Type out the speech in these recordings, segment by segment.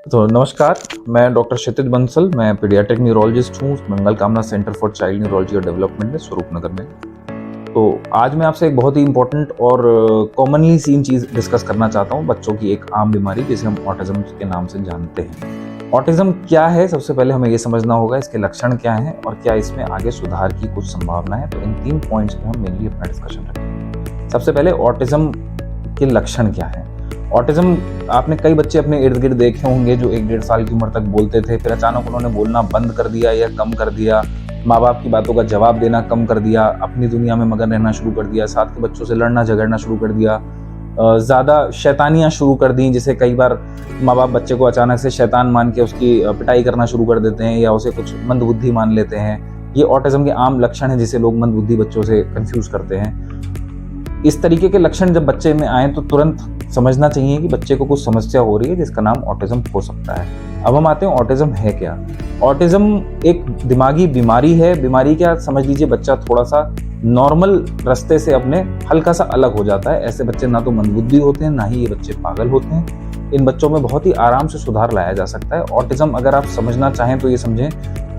तो नमस्कार, मैं डॉक्टर क्षितिज बंसल, मैं पीडियाट्रिक न्यूरोलॉजिस्ट हूँ मंगल कामना सेंटर फॉर चाइल्ड न्यूरोलॉजी और डेवलपमेंट में स्वरूपनगर में। तो आज मैं आपसे एक बहुत ही इंपॉर्टेंट और कॉमनली सीन चीज़ डिस्कस करना चाहता हूँ, बच्चों की एक आम बीमारी जिसे हम ऑटिज्म के नाम से जानते हैं। ऑटिज्म क्या है, सबसे पहले हमें ये समझना होगा इसके लक्षण क्या हैं और क्या इसमें आगे सुधार की कुछ संभावना है। तो इन 3 पॉइंट्स पे हम मेनली अपना डिस्कशन रखेंगे। सबसे पहले ऑटिज्म के लक्षण क्या हैं। ऑटिज्म, आपने कई बच्चे अपने इर्द गिर्द देखे होंगे जो 1-1.5 साल की उम्र तक बोलते थे, फिर अचानक उन्होंने बोलना बंद कर दिया या कम कर दिया, माँ बाप की बातों का जवाब देना कम कर दिया, अपनी दुनिया में मगन रहना शुरू कर दिया, साथ के बच्चों से लड़ना झगड़ना शुरू कर दिया, ज़्यादा शैतानियाँ शुरू कर दी, जिसे कई बार माँ बाप बच्चे को अचानक से शैतान मान के उसकी पिटाई करना शुरू कर देते हैं या उसे कुछ मंदबुद्धि मान लेते हैं। ये ऑटिज्म के आम लक्षण है जिसे लोग मंदबुद्धि बच्चों से कंफ्यूज करते हैं। इस तरीके के लक्षण जब बच्चे में आए तो तुरंत समझना चाहिए कि बच्चे को कुछ समस्या हो रही है जिसका नाम ऑटिज्म हो सकता है। अब हम आते हैं ऑटिज्म है क्या। ऑटिज्म एक दिमागी बीमारी है। बीमारी क्या, समझ लीजिए बच्चा थोड़ा सा नॉर्मल रास्ते से अपने हल्का सा अलग हो जाता है। ऐसे बच्चे ना तो मंदबुद्धि होते हैं, ना ही ये बच्चे पागल होते हैं। इन बच्चों में बहुत ही आराम से सुधार लाया जा सकता है। ऑटिज्म अगर आप समझना चाहें तो ये समझें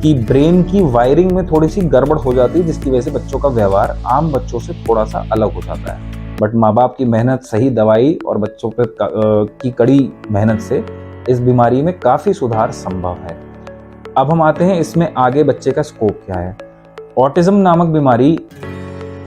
कि ब्रेन की वायरिंग में थोड़ी सी गड़बड़ हो जाती है, जिसकी वजह से बच्चों का व्यवहार आम बच्चों से थोड़ा सा अलग हो जाता है। बट माँ बाप की मेहनत, सही दवाई और बच्चों पे की कड़ी मेहनत से इस बीमारी में काफ़ी सुधार संभव है। अब हम आते हैं इसमें आगे बच्चे का स्कोप क्या है। ऑटिज्म नामक बीमारी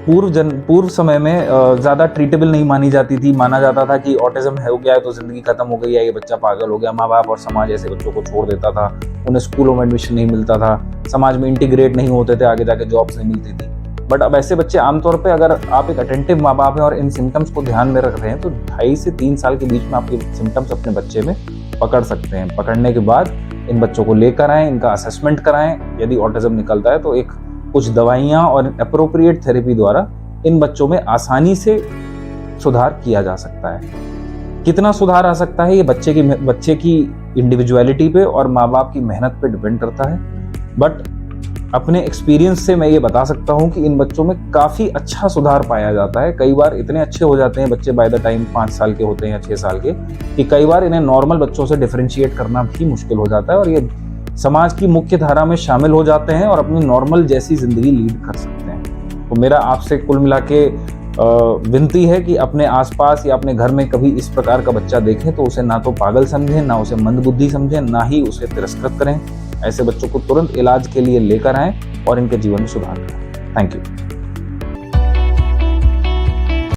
पूर्व समय में ज़्यादा ट्रीटेबल नहीं मानी जाती थी। माना जाता था कि ऑटिज्म हो गया है तो ज़िंदगी खत्म हो गई है, ये बच्चा पागल हो गया। माँ बाप और समाज ऐसे बच्चों को छोड़ देता था, उन्हें स्कूलों में एडमिशन नहीं मिलता था, समाज में इंटीग्रेट नहीं होते थे, आगे जाके जॉब्स नहीं मिलती थी। बट अब ऐसे बच्चे आमतौर पे, अगर आप एक अटेंटिव माँ बाप हैं और इन सिम्टम्स को ध्यान में रख रहे हैं, तो 2.5 से 3 साल के बीच में आप ये सिम्टम्स अपने बच्चे में पकड़ सकते हैं। पकड़ने के बाद इन बच्चों को लेकर आएँ, इनका असेसमेंट कराएं। यदि ऑटिज्म निकलता है तो कुछ दवाइयाँ और अप्रोप्रिएट थेरेपी द्वारा इन बच्चों में आसानी से सुधार किया जा सकता है। कितना सुधार आ सकता है ये बच्चे की इंडिविजुअलिटी पे और माँ बाप की मेहनत पे डिपेंड करता है। बट अपने एक्सपीरियंस से मैं ये बता सकता हूँ कि इन बच्चों में काफ़ी अच्छा सुधार पाया जाता है। कई बार इतने अच्छे हो जाते हैं बच्चे बाय द टाइम 5 साल के होते हैं या 6 साल के, कि कई बार इन्हें नॉर्मल बच्चों से डिफरेंशिएट करना भी मुश्किल हो जाता है और ये समाज की मुख्य धारा में शामिल हो जाते हैं और अपनी नॉर्मल जैसी ज़िंदगी लीड कर सकते हैं। तो मेरा आपसे कुल मिला के विनती है कि अपने आसपास या अपने घर में कभी इस प्रकार का बच्चा देखें तो उसे ना तो पागल समझें, ना उसे मंदबुद्धि समझें, ना ही उसे तिरस्कृत करें। ऐसे बच्चों को तुरंत इलाज के लिए लेकर आएं और इनके जीवन में सुधार करें। Thank you.